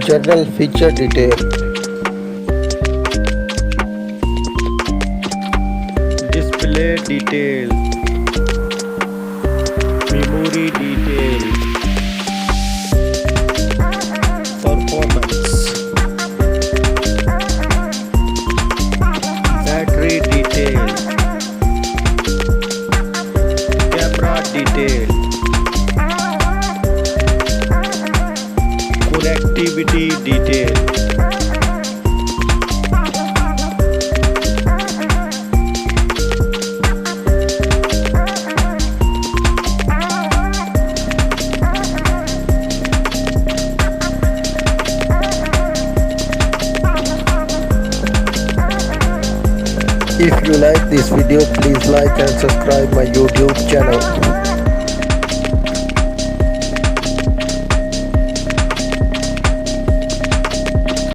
General feature detail. Display detail, memory detail, performance, battery detail, camera detail, connectivity detail. If you like this video, please like and subscribe my YouTube channel.